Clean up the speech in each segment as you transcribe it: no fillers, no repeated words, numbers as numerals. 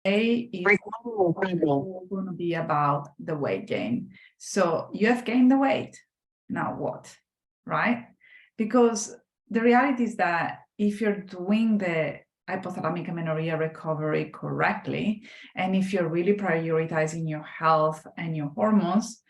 Today is going to be about the weight gain. So you have gained the weight. Now what? Right? Because the reality is that if you're doing the hypothalamic amenorrhea recovery correctly, and if you're really prioritizing your health and your hormones,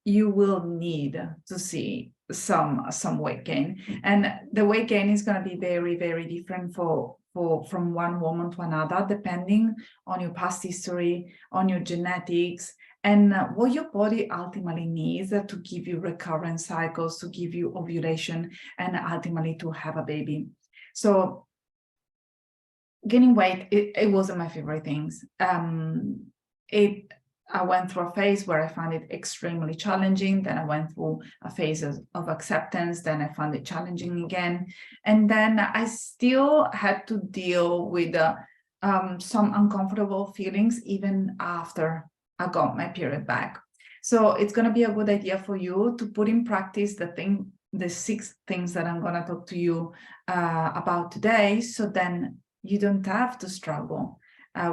you will need to see some weight gain. And the weight gain is going to be very, very different from one woman to another, depending on your past history, on your genetics, and what your body ultimately needs to give you recurrent cycles, to give you ovulation, and ultimately to have a baby. So gaining weight, it wasn't my favorite things. I went through a phase where I found it extremely challenging. Then I went through a phase of acceptance. Then I found it challenging again. And then I still had to deal with some uncomfortable feelings even after I got my period back. So it's going to be a good idea for you to put in practice the 6 things that I'm going to talk to you about today. So then you don't have to struggle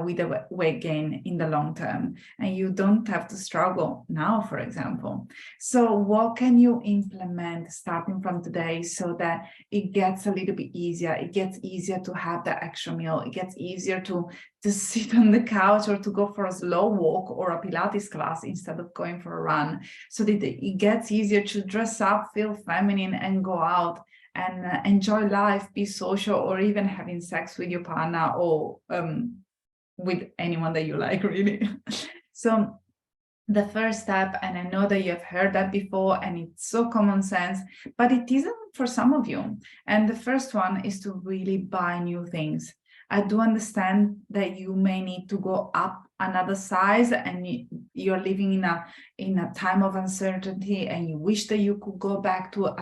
with the weight gain in the long term, and you don't have to struggle now, for example. So what can you implement starting from today so that it gets a little bit easier? It gets easier to have that extra meal. It gets easier to sit on the couch or to go for a slow walk or a Pilates class instead of going for a run, so that it gets easier to dress up, feel feminine, and go out and enjoy life, be social, or even having sex with your partner or with anyone that you like, really. So the first step, and I know that you have heard that before, and it's so common sense, but it isn't for some of you. And the first one is to really buy new things. I do understand that you may need to go up another size, and you're living in a time of uncertainty, and you wish that you could go back to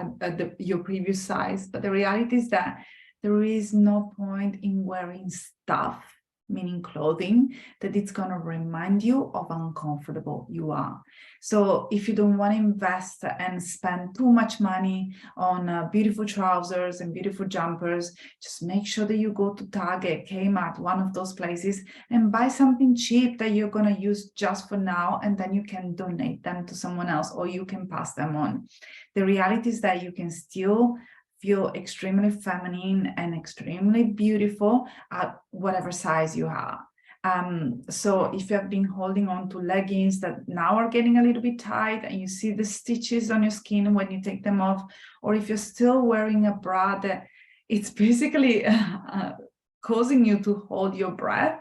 your previous size. But the reality is that there is no point in wearing stuff, meaning clothing, that it's going to remind you of how uncomfortable you are. So if you don't want to invest and spend too much money on beautiful trousers and beautiful jumpers, just make sure that you go to Target, Kmart, one of those places, and buy something cheap that you're going to use just for now, and then you can donate them to someone else, or you can pass them on. The reality is that you can still feel extremely feminine and extremely beautiful at whatever size you are. So if you have been holding on to leggings that now are getting a little bit tight and you see the stitches on your skin when you take them off, or if you're still wearing a bra that it's basically causing you to hold your breath,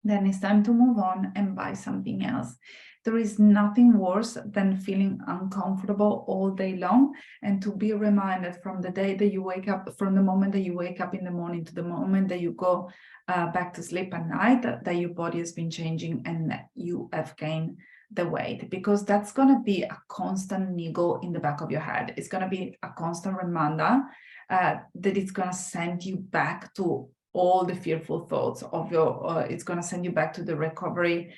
then it's time to move on and buy something else. There is nothing worse than feeling uncomfortable all day long, and to be reminded from the day that you wake up, from the moment that you wake up in the morning to the moment that you go back to sleep at night, that your body has been changing and that you have gained the weight, because that's going to be a constant niggle in the back of your head. It's going to be a constant reminder that it's going to send you back to all the fearful thoughts of your, it's going to send you back to the recovery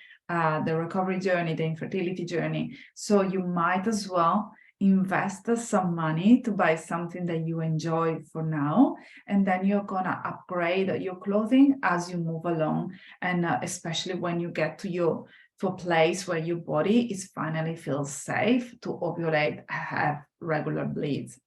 journey, the infertility journey. So you might as well invest some money to buy something that you enjoy for now, and then you're gonna upgrade your clothing as you move along, and especially when you get to a place where your body is finally feels safe to ovulate, have regular bleeds.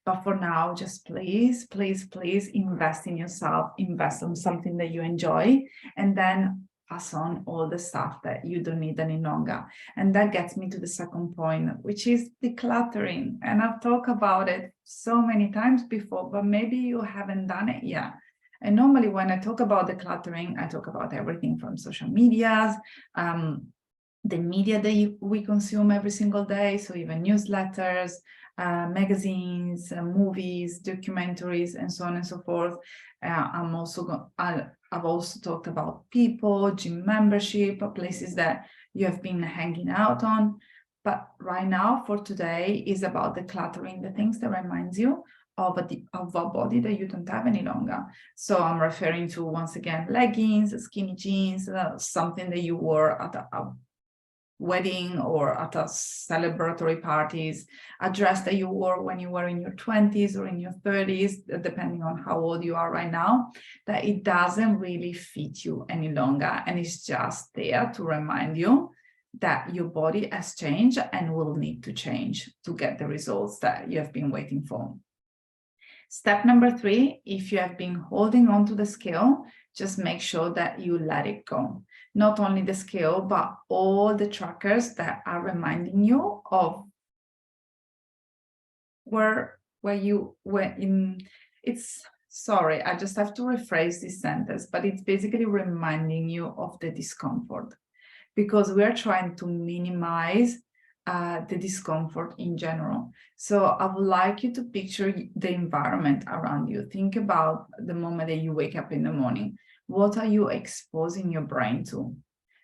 But for now, just please, please, please invest in yourself, invest in something that you enjoy, and then pass on all the stuff that you don't need any longer. And that gets me to the second point, which is decluttering. And I've talked about it so many times before, but maybe you haven't done it yet. And normally when I talk about decluttering, I talk about everything from social medias, the media that we consume every single day, so even newsletters, magazines, movies, documentaries, and so on and so forth. I've also talked about people, gym membership, places that you have been hanging out on. But right now, for today, is about decluttering the things that reminds you of a body that you don't have any longer. So I'm referring to, once again, leggings, skinny jeans, something that you wore at wedding or at a celebratory parties, a dress that you wore when you were in your 20s or in your 30s, depending on how old you are right now, that it doesn't really fit you any longer. And it's just there to remind you that your body has changed and will need to change to get the results that you have been waiting for. Step number 3, if you have been holding on to the scale, just make sure that you let it go. Not only the scale, but all the trackers that are reminding you of where you were in. Sorry, I just have to rephrase this sentence, but it's basically reminding you of the discomfort, because we're trying to minimize the discomfort in general. So I would like you to picture the environment around you. Think about the moment that you wake up in the morning. What are you exposing your brain to?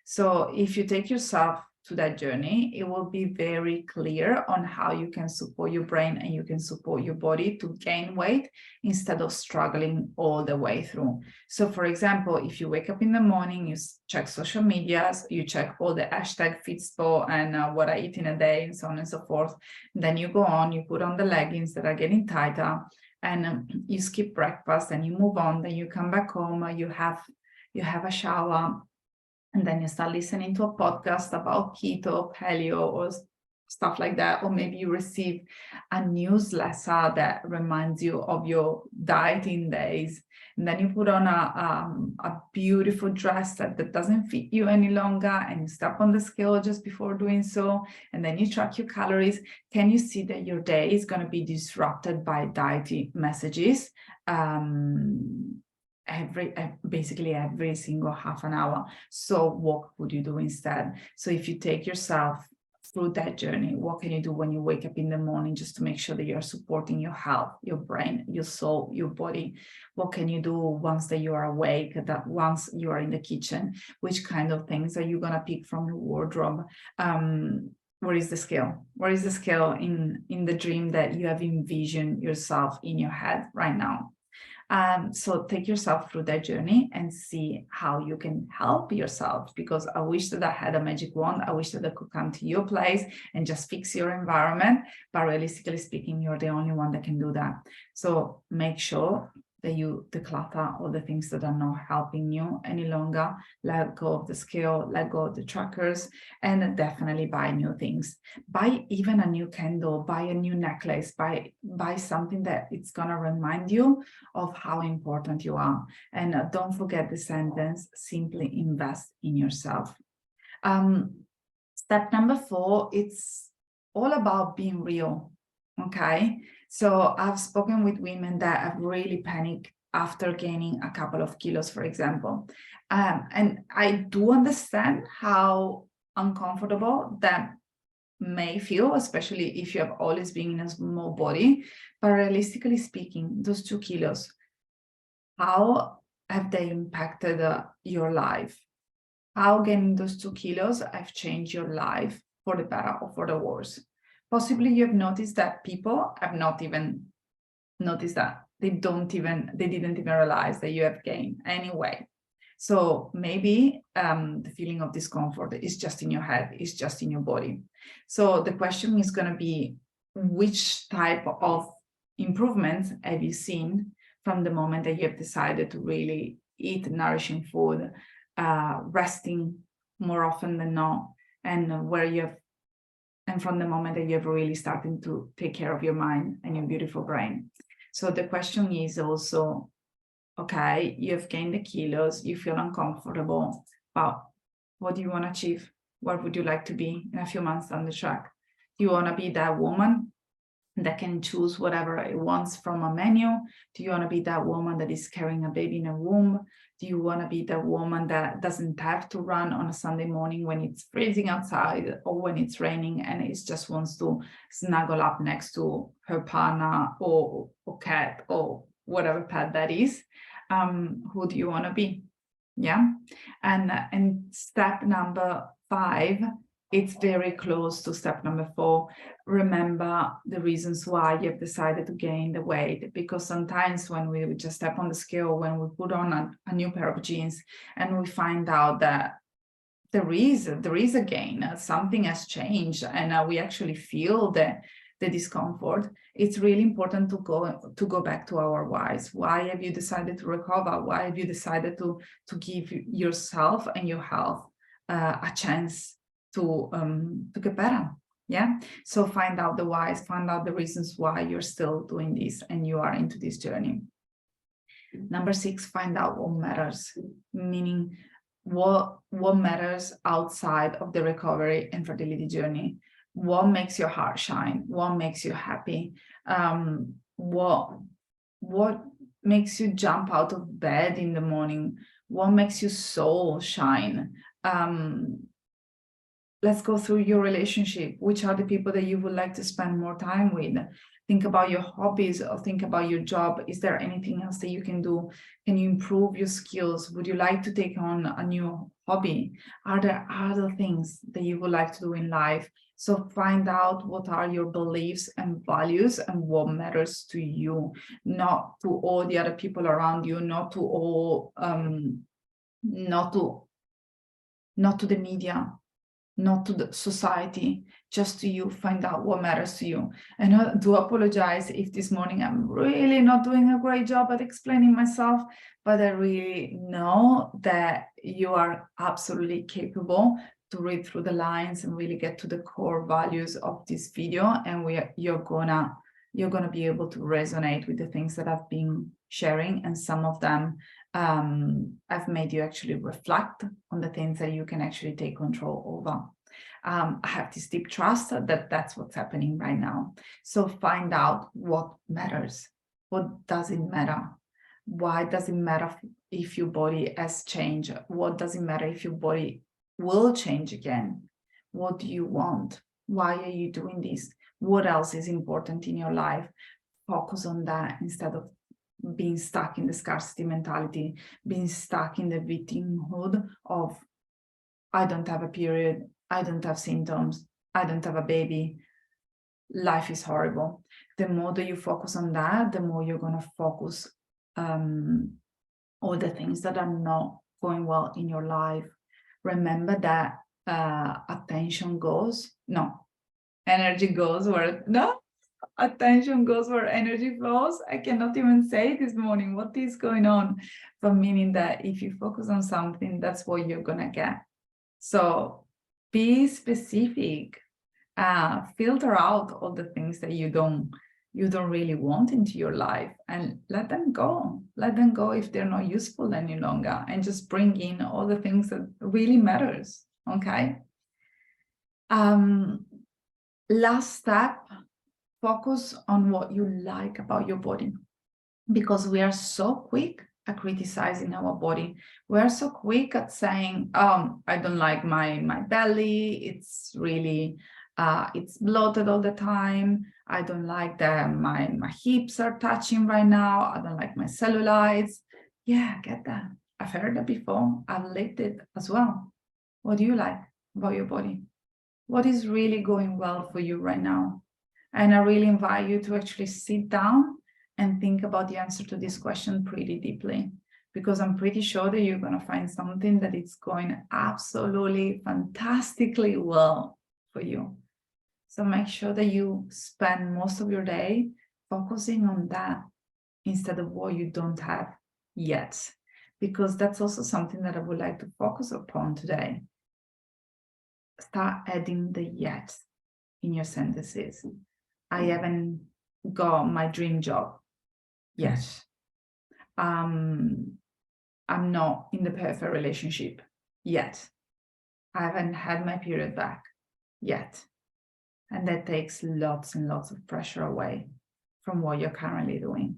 So if you take yourself to that journey, it will be very clear on how you can support your brain and you can support your body to gain weight instead of struggling all the way through. So for example, if you wake up in the morning, you check social medias, you check all the hashtag Fitspo and what I eat in a day and so on and so forth. Then you go on, you put on the leggings that are getting tighter, and you skip breakfast and you move on. Then you come back home, you have a shower, and then you start listening to a podcast about keto, paleo, or stuff like that. Or maybe you receive a newsletter that reminds you of your dieting days. And then you put on a beautiful dress that doesn't fit you any longer, and you step on the scale just before doing so. And then you track your calories. Can you see that your day is going to be disrupted by dieting messages? Basically every single half an hour. So what would you do instead? So if you take yourself through that journey, what can you do when you wake up in the morning just to make sure that you're supporting your health, your brain, your soul, your body? What can you do once that you are awake, that once you are in the kitchen? Which kind of things are you going to pick from your wardrobe? Where is the scale? Where is the scale in the dream that you have envisioned yourself in your head right now? So take yourself through that journey and see how you can help yourself, because I wish that I had a magic wand. I wish that I could come to your place and just fix your environment, but realistically speaking, you're the only one that can do that. So make sure that you declutter all the things that are not helping you any longer. Let go of the scale, let go of the trackers, and definitely buy new things. Buy even a new candle, buy a new necklace, buy something that it's gonna remind you of how important you are. And don't forget the sentence, simply invest in yourself. Step number 4, it's all about being real, okay? So I've spoken with women that have really panicked after gaining a couple of kilos, for example. And I do understand how uncomfortable that may feel, especially if you have always been in a small body. But realistically speaking, those 2 kilos, how have they impacted your life? How gaining those 2 kilos have changed your life for the better or for the worse? Possibly you have noticed that people have not even noticed that. They didn't even realize that you have gained anyway. So maybe the feeling of discomfort is just in your head, it's just in your body. So the question is going to be, which type of improvements have you seen from the moment that you have decided to really eat nourishing food, resting more often than not, and from the moment that you have really started to take care of your mind and your beautiful brain. So the question is also, okay, you have gained the kilos, you feel uncomfortable, but what do you want to achieve? What would you like to be in a few months down the track? Do you want to be that woman that can choose whatever it wants from a menu? Do you want to be that woman that is carrying a baby in a womb? Do you want to be the woman that doesn't have to run on a Sunday morning when it's freezing outside or when it's raining and it just wants to snuggle up next to her partner or cat or whatever pet that is? Who do you want to be? Yeah. And step number 5, it's very close to step number 4. Remember the reasons why you've decided to gain the weight, because sometimes when we just step on the scale, when we put on a new pair of jeans and we find out that there is a gain, something has changed, and we actually feel the discomfort, it's really important to go back to our whys. Why have you decided to recover? Why have you decided to give yourself and your health a chance to get better? Yeah. So find out the whys, find out the reasons why you're still doing this and you are into this journey. Number 6, find out what matters, meaning what matters outside of the recovery and fertility journey. What makes your heart shine? What makes you happy? What makes you jump out of bed in the morning? What makes your soul shine? Let's go through your relationship. Which are the people that you would like to spend more time with? Think about your hobbies, or think about your job. Is there anything else that you can do? Can you improve your skills? Would you like to take on a new hobby? Are there other things that you would like to do in life? So find out what are your beliefs and values and what matters to you, not to all the other people around you, not to all, not to the media, not to the society, just to you. Find out what matters to you. And I do apologize if this morning I'm really not doing a great job at explaining myself, but I really know that you are absolutely capable to read through the lines and really get to the core values of this video, and you're gonna be able to resonate with the things that I've been sharing, and some of them I've made you actually reflect on the things that you can actually take control over. I have this deep trust that that's what's happening right now. So find out what matters. What doesn't matter? Why does it matter if your body has changed? What does it matter if your body will change again? What do you want? Why are you doing this? What else is important in your life? Focus on that instead of being stuck in the scarcity mentality, being stuck in the victimhood of, I don't have a period, I don't have symptoms, I don't have a baby, life is horrible. The more that you focus on that, the more you're going to focus all the things that are not going well in your life. Remember that attention goes, no, energy goes where, no, attention goes where energy flows. I cannot even say this morning what is going on, but meaning that if you focus on something, that's what you're gonna get. So be specific, filter out all the things that you don't really want into your life, and let them go if they're not useful any longer, and just bring in all the things that really matters. Okay. Last step, focus on what you like about your body, because we are so quick at criticizing our body. We are so quick at saying, I don't like my belly, it's really it's bloated all the time, I don't like that my hips are touching right now, I don't like my cellulites. Yeah, I get that. I've heard that before. I've lived it as well. What do you like about your body? What is really going well for you right now? And I really invite you to actually sit down and think about the answer to this question pretty deeply, because I'm pretty sure that you're going to find something that is going absolutely fantastically well for you. So make sure that you spend most of your day focusing on that instead of what you don't have yet, because that's also something that I would like to focus upon today. Start adding the yet in your sentences. I haven't got my dream job yet. I'm not in the perfect relationship yet. I haven't had my period back yet. And that takes lots and lots of pressure away from what you're currently doing.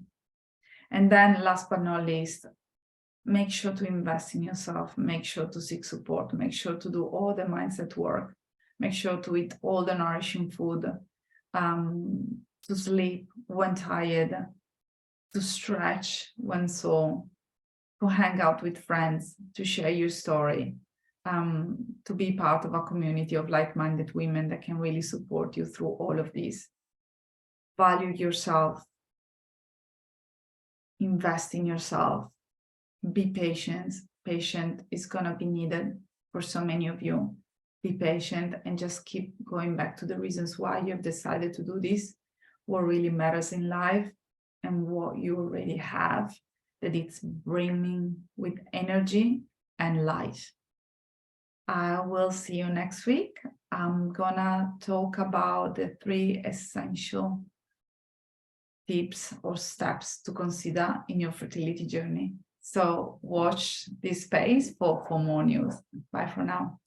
And then last but not least, make sure to invest in yourself, make sure to seek support, make sure to do all the mindset work, make sure to eat all the nourishing food, to sleep when tired, to stretch when sore, to hang out with friends, to share your story, to be part of a community of like-minded women that can really support you through all of this. Value yourself, invest in yourself, be patient. Patient is going to be needed for so many of you. Be patient and just keep going back to the reasons why you have decided to do this, what really matters in life, and what you already have, that it's brimming with energy and life. I will see you next week. I'm gonna talk about the 3 essential tips or steps to consider in your fertility journey. So watch this space for more news. Bye for now.